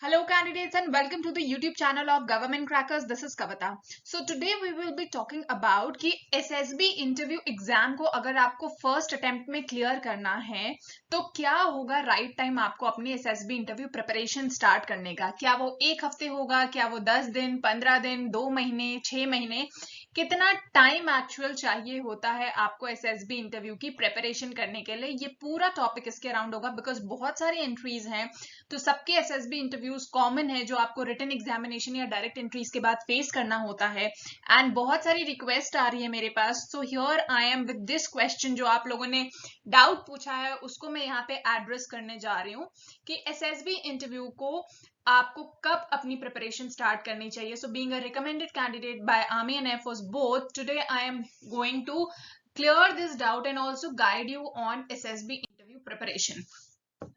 Hello candidates and welcome to the YouTube channel of Government Crackers. This is Kavita. So today we will be talking about कि SSB interview exam को अगर आपको first attempt में clear करना है तो क्या होगा राइट टाइम आपको अपनी SSB इंटरव्यू प्रिपरेशन स्टार्ट करने का। क्या वो एक हफ्ते होगा, क्या वो 10 दिन, 15 दिन, 2 महीने, 6 महीने, कितना टाइम एक्चुअल चाहिए होता है आपको SSB इंटरव्यू की प्रिपरेशन करने के लिए, ये पूरा टॉपिक इसके अराउंड होगा। बिकॉज बहुत सारी एंट्रीज हैं तो सबके SSB इंटरव्यूज कॉमन है जो आपको रिटन एग्जामिनेशन या डायरेक्ट एंट्रीज के बाद फेस करना होता है। एंड बहुत सारी रिक्वेस्ट आ रही है मेरे पास, so here I am with this question. जो आप लोगों ने डाउट पूछा है उसको मैं यहाँ पे एड्रेस करने जा रही हूँ कि SSB इंटरव्यू को आपको कब अपनी प्रिपरेशन स्टार्ट करनी चाहिए। So being a recommended candidate by army and air force both, today I am going to clear this doubt and also guide you on SSB interview preparation.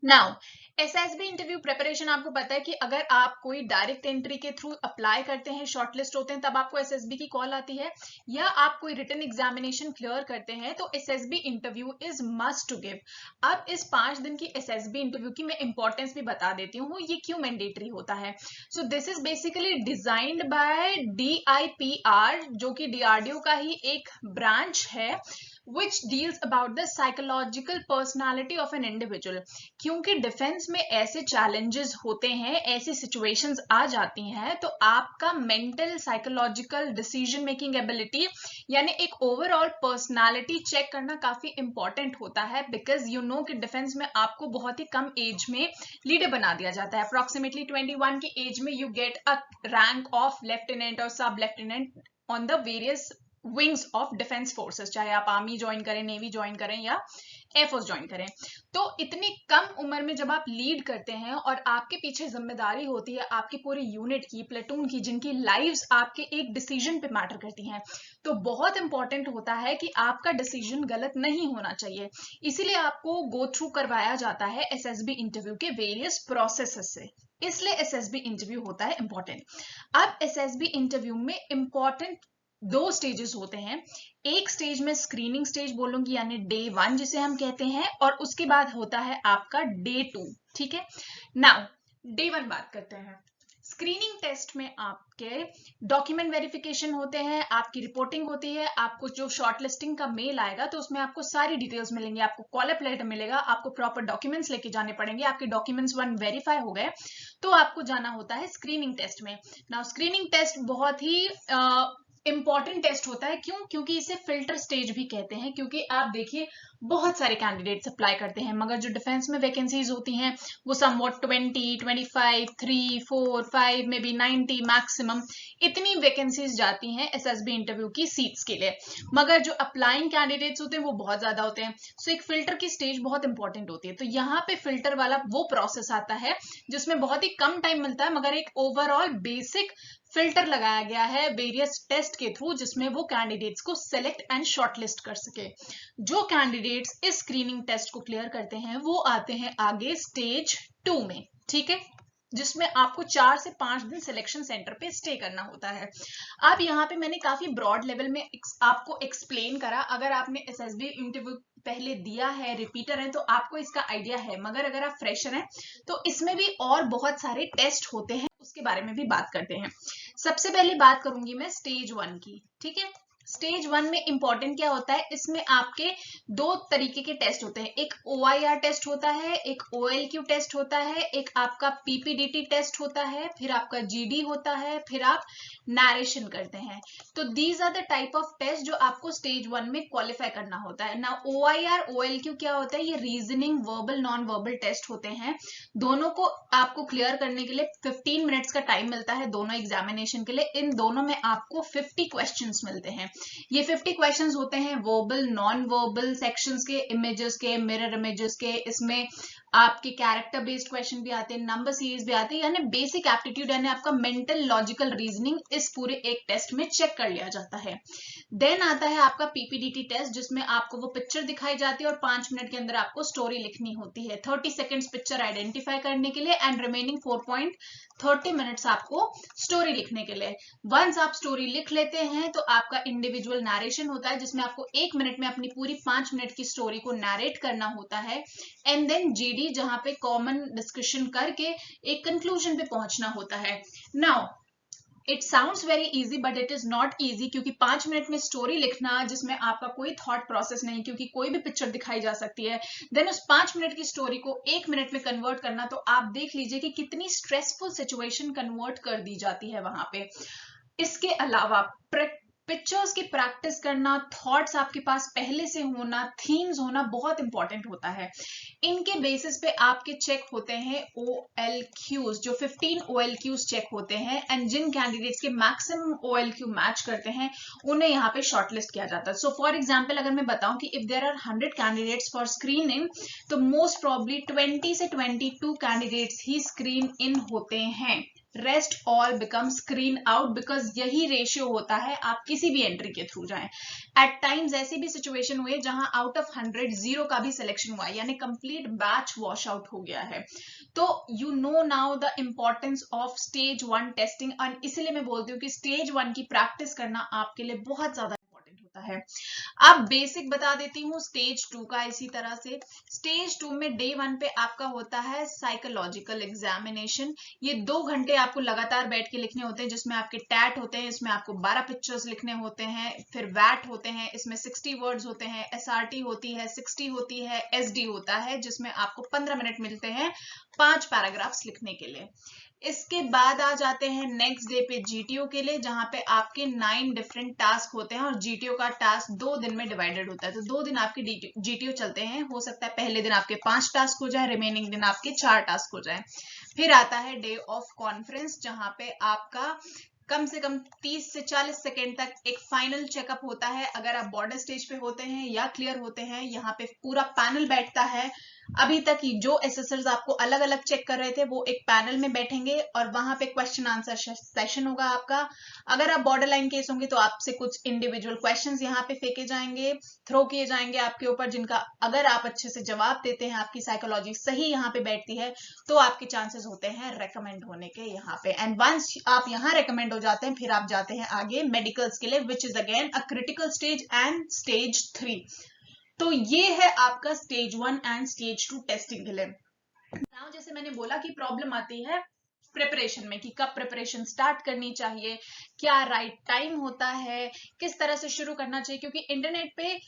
Now SSB interview preparation, आपको पता है कि अगर आप कोई direct entry के through apply करते हैं, शॉर्टलिस्ट होते हैं, तब आपको SSB की कॉल आती है, या आप कोई रिटन एग्जामिनेशन क्लियर करते हैं तो SSB interview is must to give. अब इस 5 दिन की SSB इंटरव्यू की मैं इंपॉर्टेंस भी बता देती हूँ, ये क्यों मैंडेटरी होता है। So this is basically designed bye DIPR, जो कि DRDO का ही एक ब्रांच है, which deals about the psychological personality of an individual। क्योंकि डिफेंस में ऐसे चैलेंजेस होते हैं, ऐसी सिचुएशंस आ जाती हैं, तो आपका mental psychological decision making ability यानी एक ओवरऑल पर्सनालिटी चेक करना काफी इंपॉर्टेंट होता है। बिकॉज यू नो कि डिफेंस में आपको बहुत ही कम एज में लीडर बना दिया जाता है। अप्रोक्सीमेटली 21 की एज में you get a rank of lieutenant और सब lieutenant on the various wings of defence forces, चाहे आप आर्मी ज्वाइन करें, नेवी ज्वाइन करें या एयरफोर्स ज्वाइन करें। तो इतनी कम उम्र में जब आप लीड करते हैं और आपके पीछे जिम्मेदारी होती है आपकी पूरी यूनिट की, प्लेटून की, जिनकी लाइव्स आपके एक डिसीजन पे मैटर करती हैं, तो बहुत इंपॉर्टेंट होता है कि आपका डिसीजन गलत नहीं होना चाहिए। इसीलिए आपको गो थ्रू करवाया जाता है SSB इंटरव्यू के वेरियस प्रोसेसेस से, इसलिए SSB इंटरव्यू होता है इंपॉर्टेंट। अब SSB इंटरव्यू में इंपॉर्टेंट 2 स्टेजेस होते हैं। एक स्टेज में स्क्रीनिंग स्टेज बोलूंगी यानी डे 1 जिसे हम कहते हैं, और उसके बाद होता है आपका डे 2। ठीक है, नाउ डे 1 बात करते हैं। स्क्रीनिंग टेस्ट में आपके डॉक्यूमेंट वेरिफिकेशन होते हैं, आपकी रिपोर्टिंग होती है, आपको जो शॉर्टलिस्टिंग का मेल आएगा तो उसमें आपको सारी डिटेल्स मिलेंगी, आपको कॉल अप लेटर मिलेगा, आपको प्रॉपर डॉक्यूमेंट्स लेके जाने पड़ेंगे। आपके डॉक्यूमेंट्स 1 वेरीफाई हो गए तो आपको जाना होता है स्क्रीनिंग टेस्ट में। नाउ स्क्रीनिंग टेस्ट बहुत ही इंपॉर्टेंट टेस्ट होता है। क्यों? क्योंकि इसे फिल्टर स्टेज भी कहते हैं। क्योंकि आप देखिए बहुत सारे कैंडिडेट्स अप्लाई करते हैं, मगर जो डिफेंस में वैकेंसीज होती हैं वो समवॉट 20, 25, 3, 4, 5 में भी 90 मैक्सिमम, इतनी वैकेंसीज जाती हैं SSB इंटरव्यू की सीट्स के लिए, मगर जो अप्लाइंग कैंडिडेट्स होते हैं वो बहुत ज्यादा होते हैं। सो एक फिल्टर की स्टेज बहुत इंपॉर्टेंट होती है। तो यहाँ पे फिल्टर वाला वो प्रोसेस आता है जिसमें बहुत ही कम टाइम मिलता है, मगर एक ओवरऑल बेसिक फिल्टर लगाया गया है वेरियस टेस्ट के थ्रू, जिसमें वो कैंडिडेट्स को सिलेक्ट एंड शॉर्टलिस्ट कर सके। जो कैंडिडेट्स इस स्क्रीनिंग टेस्ट को क्लियर करते हैं वो आते हैं आगे स्टेज 2 में। ठीक है, जिसमें आपको 4 से 5 दिन सिलेक्शन सेंटर पे स्टे करना होता है। अब यहाँ पे मैंने काफी ब्रॉड लेवल में आपको एक्सप्लेन करा। अगर आपने SSB इंटरव्यू पहले दिया है, रिपीटर है, तो आपको इसका आइडिया है, मगर अगर आप फ्रेशर हैं तो इसमें भी और बहुत सारे टेस्ट होते हैं, उसके बारे में भी बात करते हैं। सबसे पहले बात करूंगी मैं स्टेज 1 की। ठीक है, स्टेज 1 में इंपॉर्टेंट क्या होता है, इसमें आपके 2 तरीके के टेस्ट होते हैं। एक OIR टेस्ट होता है, एक OLQ टेस्ट होता है, एक आपका PPDT टेस्ट होता है, फिर आपका GD होता है, फिर आप नरेशन करते हैं। तो these are the type of test जो आपको स्टेज 1 में क्वालिफाई करना होता है ना। OIR OLQ क्या होता है, ये reasoning, verbal, non verbal test होते हैं। दोनों को आपको क्लियर करने के लिए 15 मिनट्स का टाइम मिलता है दोनों एग्जामिनेशन के लिए। इन दोनों में आपको 50 क्वेश्चंस मिलते हैं। ये 50 क्वेश्चंस होते हैं वर्बल, नॉन वर्बल सेक्शंस के, इमेजेस के, मिरर इमेजेस के। इसमें आपके कैरेक्टर बेस्ड क्वेश्चन भी आते हैं, नंबर सीरीज भी आते हैं, यानी बेसिक एप्टीट्यूड यानी आपका मेंटल लॉजिकल रीजनिंग इस पूरे एक टेस्ट में चेक कर लिया जाता है। देन आता है आपका PPDT टेस्ट, जिसमें आपको वो पिक्चर दिखाई जाती है और 5 मिनट के अंदर आपको स्टोरी लिखनी होती है। 30 सेकेंड्स पिक्चर आइडेंटिफाई करने के लिए एंड रिमेनिंग 4.30 मिनट्स आपको स्टोरी लिखने के लिए। वंस आप स्टोरी लिख लेते हैं तो आपका इंडिविजुअल नरेशन होता है, जिसमें आपको 1 मिनट में अपनी पूरी 5 मिनट की स्टोरी को नरेट करना होता है। एंड देन GD स्टडी, जहां पे कॉमन डिस्कशन करके एक कंक्लूजन पे पहुंचना होता है। Now it sounds very easy but it is not easy, क्योंकि 5 मिनट में स्टोरी लिखना जिसमें आपका कोई थॉट प्रोसेस नहीं, क्योंकि कोई भी पिक्चर दिखाई जा सकती है, देन उस 5 मिनट की स्टोरी को 1 मिनट में कन्वर्ट करना, तो आप देख लीजिए कि कितनी स्ट्रेसफुल सिचुएशन कन्वर्ट कर दी जाती है वहां पे। इसके अलावा पिक्चर्स की प्रैक्टिस करना, थॉट्स आपके पास पहले से होना, थीम्स होना बहुत इंपॉर्टेंट होता है। इनके बेसिस पे आपके चेक होते हैं OLQs, जो 15 OLQs चेक होते हैं, एंड जिन कैंडिडेट्स के मैक्सिमम OLQ मैच करते हैं उन्हें यहाँ पे शॉर्टलिस्ट किया जाता है। सो फॉर एग्जाम्पल अगर मैं बताऊं कि if there are 100 candidates for screening, तो मोस्ट प्रॉब्ली 20 से 22 कैंडिडेट्स ही स्क्रीन इन होते हैं, rest all become screen out, because यही रेशियो होता है आप किसी भी एंट्री के थ्रू जाएं। एट टाइम्स ऐसी भी सिचुएशन हुई है जहां आउट ऑफ 100 0 का भी सिलेक्शन हुआ है, यानी कंप्लीट बैच वॉश आउट हो गया है। तो you know now the importance of stage 1 testing, और इसलिए मैं बोलती हूँ कि स्टेज 1 की प्रैक्टिस करना आपके लिए बहुत ज्यादा है। अब बेसिक बता देती हूँ स्टेज 2 का। इसी तरह से स्टेज 2 में डे 1 पे आपका होता है साइकोलॉजिकल एग्जामिनेशन। ये 2 घंटे आपको लगातार बैठ के लिखने होते हैं, जिसमें आपके टैट होते हैं, इसमें आपको 12 पिक्चर्स लिखने होते हैं, फिर वैट होते हैं, इसमें 60 वर्ड्स होते हैं, SRT होती है 60 होती है, SD होता है जिसमें आपको 15 मिनट मिलते हैं 5 पैराग्राफ्स लिखने के लिए। इसके बाद आ जाते हैं नेक्स्ट डे पे GTO के लिए, जहां पे आपके 9 डिफरेंट टास्क होते हैं, और GTO का टास्क 2 दिन में डिवाइडेड होता है। तो 2 दिन आपके GTO चलते हैं, हो सकता है पहले दिन आपके 5 टास्क हो जाए, रिमेनिंग दिन आपके 4 टास्क हो जाए। फिर आता है डे ऑफ कॉन्फ्रेंस, जहां पे आपका कम से कम 30 से 40 सेकेंड तक एक फाइनल चेकअप होता है। अगर आप बॉर्डर स्टेज पे होते हैं या क्लियर होते हैं, यहाँ पे पूरा पैनल बैठता है। अभी तक जो एसेसर्स आपको अलग अलग चेक कर रहे थे वो एक पैनल में बैठेंगे, और वहां पे क्वेश्चन आंसर सेशन होगा आपका। अगर आप बॉर्डर लाइन केस होंगे तो आपसे कुछ इंडिविजुअल क्वेश्चंस यहाँ पे फेंके जाएंगे, थ्रो किए जाएंगे आपके ऊपर, जिनका अगर आप अच्छे से जवाब देते हैं, आपकी साइकोलॉजी सही यहाँ पे बैठती है, तो आपके चांसेस होते हैं रेकमेंड होने के यहाँ पे। एंड वंस आप यहाँ रेकमेंड हो जाते हैं, फिर आप जाते हैं आगे मेडिकल्स के लिए, which is again a critical stage and stage 3। तो ये है आपका स्टेज 1 एंड स्टेज 2 टेस्टिंग के लिए। नाउ जैसे मैंने बोला कि प्रॉब्लम आती है प्रिपरेशन में, कि कब प्रिपरेशन स्टार्ट करनी चाहिए, क्या राइट टाइम होता है, किस तरह से शुरू करना चाहिए, क्योंकि इंटरनेट पे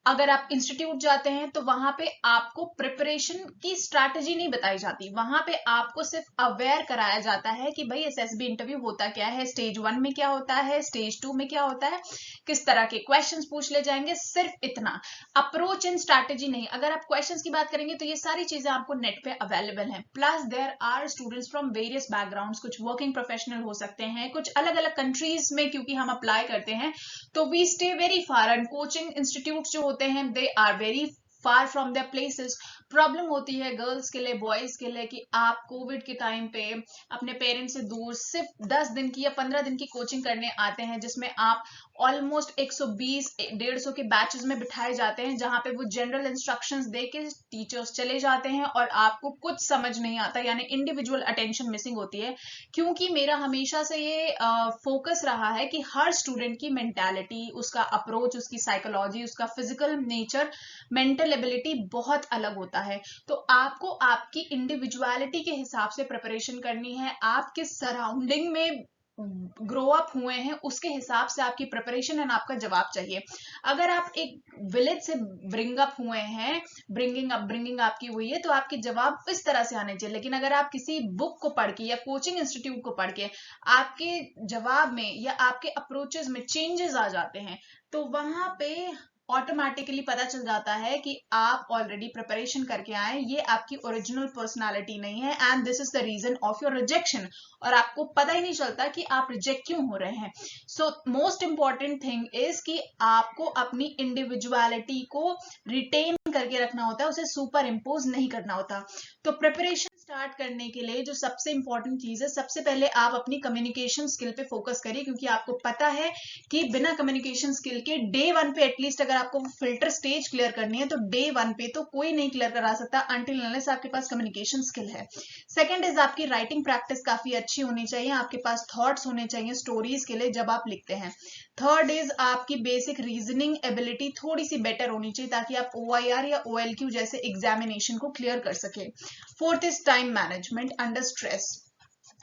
अगर आप इंस्टीट्यूट जाते हैं तो वहां पे आपको प्रिपरेशन की स्ट्रैटेजी नहीं बताई जाती, वहां पे आपको सिर्फ अवेयर कराया जाता है कि भाई SSB इंटरव्यू होता क्या है, स्टेज 1 में क्या होता है, स्टेज 2 में क्या होता है, किस तरह के क्वेश्चंस पूछ ले जाएंगे, सिर्फ इतना। अप्रोच एंड स्ट्रैटेजी नहीं। अगर आप क्वेश्चंस की बात करेंगे तो ये सारी चीजें आपको नेट पे अवेलेबल हैं। Plus there are students from various backgrounds, कुछ वर्किंग प्रोफेशनल हो सकते हैं, कुछ अलग अलग कंट्रीज में क्योंकि हम अप्लाई करते हैं, तो we stay very far, and coaching institute जो होते हैं they are very far from their places. Problem होती है गर्ल्स के लिए, बॉयज के लिए, कि आप कोविड के टाइम पे अपने पेरेंट्स से दूर सिर्फ 10 दिन की या 15 दिन की कोचिंग करने आते हैं, जिसमें आप ऑलमोस्ट 120-150 के बैचेस में बिठाए जाते हैं, जहां पे वो जनरल इंस्ट्रक्शंस दे के टीचर्स चले जाते हैं और आपको कुछ समझ नहीं आता, यानी इंडिविजुअल अटेंशन मिसिंग होती है। क्योंकि मेरा हमेशा से ये फोकस रहा है कि हर स्टूडेंट की मेंटालिटी, उसका अप्रोच, उसकी साइकोलॉजी, उसका फिजिकल नेचर, मेंटल एबिलिटी बहुत अलग होता है। तो आपको आपकी इंडिविजुअलिटी के हिसाब से प्रिपरेशन करनी है, आप किस सराउंडिंग में ग्रो अप हुए हैं उसके हिसाब से आपकी प्रिपरेशन एंड आपका जवाब चाहिए। अगर आप एक विलेज से ब्रिंग अप हुए हैं, ब्रिंगिंग आपकी हुई है, तो आपके जवाब इस तरह से आने चाहिए। लेकिन अगर आप किसी बुक को पढ़ के या कोचिंग इंस्टीट्यूट को पढ़ के आपके जवाब में या आपके अप्रोचेस में चेंजेस आ जाते हैं, तो वहां पे ऑटोमेटिकली पता चल जाता है कि आप ऑलरेडी प्रिपरेशन करके आए, ये आपकी ओरिजिनल पर्सनालिटी नहीं है, and this is the reason of your rejection. और आपको पता ही नहीं चलता कि आप रिजेक्ट क्यों हो रहे हैं। So most important thing is कि आपको अपनी इंडिविजुअलिटी को रिटेन करके रखना होता है, उसे सुपर इम्पोज नहीं करना होता। तो प्रिपरेशन स्टार्ट करने के लिए जो सबसे इंपॉर्टेंट चीज है, सबसे पहले आप अपनी कम्युनिकेशन स्किल पे फोकस करिए, क्योंकि आपको पता है कि बिना कम्युनिकेशन स्किल के डे 1 पे एटलीस्ट अगर आपको फिल्टर स्टेज क्लियर करनी है तो डे 1 पे तो कोई नहीं क्लियर करा सकता अनटिल अनलेस आपके पास कम्युनिकेशन स्किल है। सेकंड इज आपकी राइटिंग प्रैक्टिस काफी अच्छी होनी चाहिए, आपके पास थॉट्स होने चाहिए स्टोरीज के लिए जब आप लिखते हैं। थर्ड इज आपकी बेसिक रीजनिंग एबिलिटी थोड़ी सी बेटर होनी चाहिए ताकि आप OIR या OLQ जैसे एग्जामिनेशन को क्लियर कर सके। Fourth is time management under stress.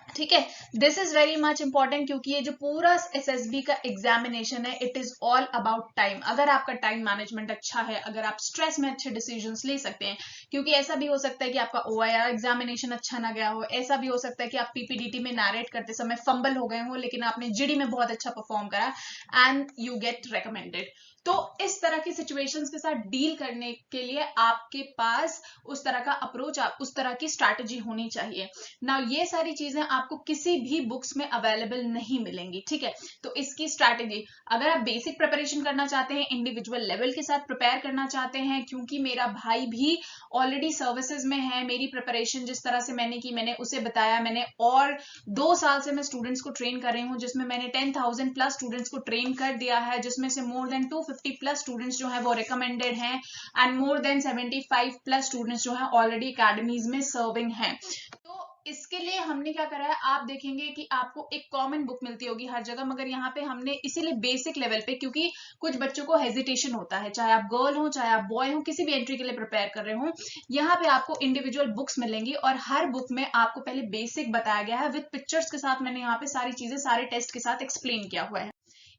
ठीक है, this is very much important, क्योंकि ये जो पूरा SSB का एग्जामिनेशन है it is all about time. अगर आपका टाइम मैनेजमेंट अच्छा है, अगर आप स्ट्रेस में अच्छे डिसीजंस ले सकते हैं, क्योंकि ऐसा भी हो सकता है कि आपका OIR एग्जामिनेशन अच्छा ना गया हो, ऐसा भी हो सकता है कि आप PPDT में नैरेट करते समय फंबल हो गए हो लेकिन आपने GD में बहुत अच्छा परफॉर्म करा एंड यू गेट रिकमेंडेड। तो इस तरह की सिचुएशंस के साथ डील करने के लिए आपके पास उस तरह का अप्रोच, उस तरह की स्ट्रैटेजी होनी चाहिए ना। ये सारी चीजें आपको किसी भी बुक्स में अवेलेबल नहीं मिलेंगी। ठीक है, तो इसकी स्ट्रैटेजी अगर आप बेसिक प्रिपरेशन करना चाहते हैं, इंडिविजुअल लेवल के साथ प्रिपेयर करना चाहते हैं, क्योंकि मेरा भाई भी ऑलरेडी सर्विसेज में है, मेरी प्रिपरेशन जिस तरह से मैंने की मैंने उसे बताया, मैंने और 2 साल से मैं स्टूडेंट्स को ट्रेन कर रही हूँ जिसमें मैंने 10,000 प्लस स्टूडेंट्स को ट्रेन कर दिया है, जिसमें से मोर देन 250 प्लस स्टूडेंट्स जो है वो रिकमेंडेड हैं and more than 75 plus students जो है ऑलरेडी अकेडमीज में सर्विंग हैं। तो इसके लिए हमने क्या करा है, आप देखेंगे कि आपको एक कॉमन बुक मिलती होगी हर जगह, मगर यहाँ पे हमने इसीलिए बेसिक लेवल पे, क्योंकि कुछ बच्चों को हेजिटेशन होता है, चाहे आप गर्ल हो चाहे आप बॉय हो, किसी भी एंट्री के लिए प्रिपेयर कर रहे हो, यहाँ पे आपको इंडिविजुअल बुक्स मिलेंगी और हर बुक में आपको पहले बेसिक बताया गया है विद पिक्चर्स के साथ। मैंने यहाँ पे सारी चीजें सारे टेस्ट के साथ एक्सप्लेन किया हुआ है।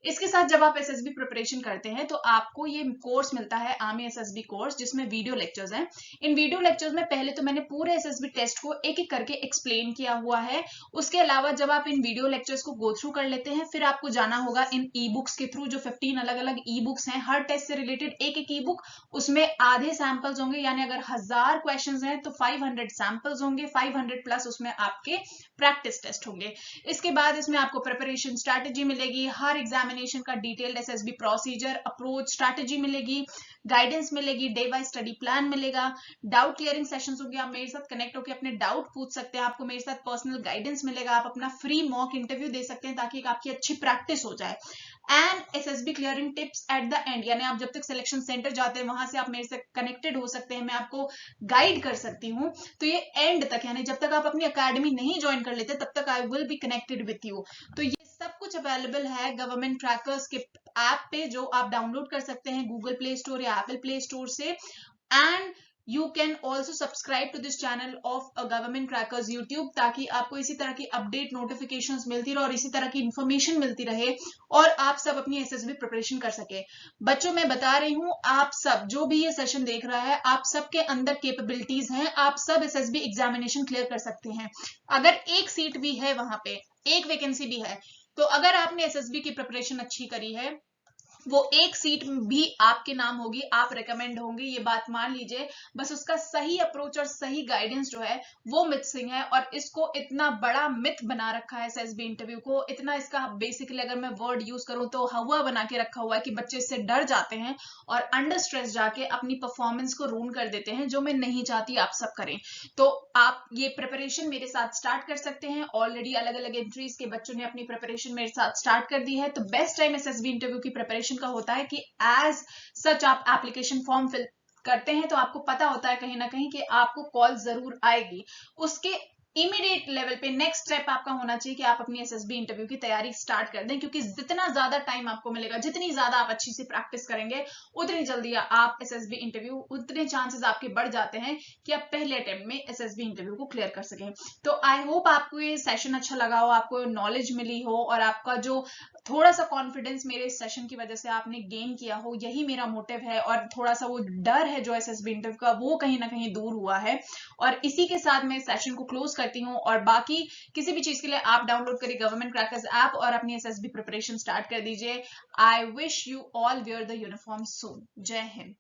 इसके साथ जब आप SSB प्रिपरेशन करते हैं तो आपको ये कोर्स मिलता है आर्मी SSB कोर्स, जिसमें वीडियो लेक्चर्स हैं। इन वीडियो लेक्चर्स में पहले तो मैंने पूरे SSB टेस्ट को एक एक करके एक्सप्लेन किया हुआ है। उसके अलावा जब आप इन वीडियो लेक्चर्स को गो थ्रू कर लेते हैं, फिर आपको जाना होगा इन ई बुक्स के थ्रू, जो 15 अलग अलग ई बुक्स हैं, हर टेस्ट से रिलेटेड एक एक ई बुक, उसमें आधे सैंपल्स होंगे, यानी अगर 1000 क्वेश्चन हैं तो 500 सैंपल्स होंगे, 500 प्लस उसमें आपके प्रैक्टिस टेस्ट होंगे। इसके बाद इसमें आपको प्रिपरेशन स्ट्रैटेजी मिलेगी, हर एग्जामिनेशन का detailed SSB procedure approach strategy मिलेगी, गाइडेंस मिलेगी, डे वाइज स्टडी प्लान मिलेगा, डाउट क्लियरिंग सेशंस होंगे, आप मेरे साथ कनेक्ट होकर अपने डाउट पूछ सकते हैं, आपको मेरे साथ पर्सनल गाइडेंस मिलेगा, आप अपना फ्री मॉक इंटरव्यू दे सकते हैं ताकि आपकी अच्छी प्रैक्टिस हो जाए, and SSB clearing tips at the end, यानी आप जब तक सिलेक्शन सेंटर जाते हैं वहां से आप मेरे से कनेक्टेड हो सकते हैं, मैं आपको गाइड कर सकती हूँ। तो ये एंड तक, यानी जब तक आप अपनी अकेडमी नहीं ज्वाइन कर लेते तब तक I will be connected with you. तो ये सब कुछ अवेलेबल है गवर्नमेंट क्रैकर्स के ऐप पे, जो आप डाउनलोड कर सकते हैं गूगल प्ले स्टोर या एप्पल प्ले स्टोर से, and you can also subscribe to this channel of Government Crackers YouTube, ताकि आपको इसी तरह की अपडेट नोटिफिकेशंस मिलती रहे और इसी तरह की इंफॉर्मेशन मिलती रहे और आप सब अपनी SSB प्रिपरेशन कर सके। बच्चों मैं बता रही हूँ, आप सब जो भी ये सेशन देख रहा है, आप सबके अंदर कैपेबिलिटीज हैं, आप सब SSB एग्जामिनेशन क्लियर कर सकते हैं। अगर एक सीट भी है वहां पे, एक वैकेंसी भी है, तो अगर आपने SSB की प्रिपरेशन अच्छी करी है, वो एक सीट भी आपके नाम होगी, आप रिकमेंड होंगे, ये बात मान लीजिए। बस उसका सही अप्रोच और सही गाइडेंस जो है वो मिसिंग है, और इसको इतना बड़ा मिथ बना रखा है SSB इंटरव्यू को, इतना इसका बेसिकली अगर मैं वर्ड यूज करूं तो हवा बना के रखा हुआ है कि बच्चे इससे डर जाते हैं और अंडर स्ट्रेस जाके अपनी परफॉर्मेंस को रूइन कर देते हैं, जो मैं नहीं चाहती आप सब करें। तो आप ये प्रिपरेशन मेरे साथ स्टार्ट कर सकते हैं। ऑलरेडी अलग अलग एंट्रीज के बच्चों ने अपनी प्रिपरेशन मेरे साथ स्टार्ट कर दी है। तो बेस्ट टाइम SSB इंटरव्यू की प्रिपरेशन का होता है कि एज सच आप एप्लीकेशन फॉर्म फिल करते हैं तो आपको पता होता है कहीं ना कहीं कि आपको कॉल जरूर आएगी। उसके इमीडिएट लेवल पे नेक्स्ट स्टेप आपका होना चाहिए कि आप अपनी SSB इंटरव्यू की तैयारी स्टार्ट कर दें, क्योंकि जितना ज्यादा टाइम आपको मिलेगा, जितनी ज्यादा आप अच्छी से प्रैक्टिस करेंगे, उतनी जल्दी आप SSB इंटरव्यू, उतने चांसेस आपके बढ़ जाते हैं कि आप पहले अटेम्प्ट में SSB इंटरव्यू को क्लियर कर सकें। तो आई होप आपको ये सेशन अच्छा लगा हो, आपको नॉलेज मिली हो और आपका जो थोड़ा सा कॉन्फिडेंस मेरे इस सेशन की वजह से आपने गेन किया हो, यही मेरा मोटिव है। और थोड़ा सा वो डर है जो SSB इंटरव्यू का, वो कहीं ना कहीं दूर हुआ है। और इसी के साथ मैं सेशन को क्लोज करती हूँ, और बाकी किसी भी चीज के लिए आप डाउनलोड करिए गवर्नमेंट क्रैकर्स ऐप और अपनी SSB प्रिपरेशन स्टार्ट कर दीजिए। I wish you all wear the uniform soon. जय हिंद।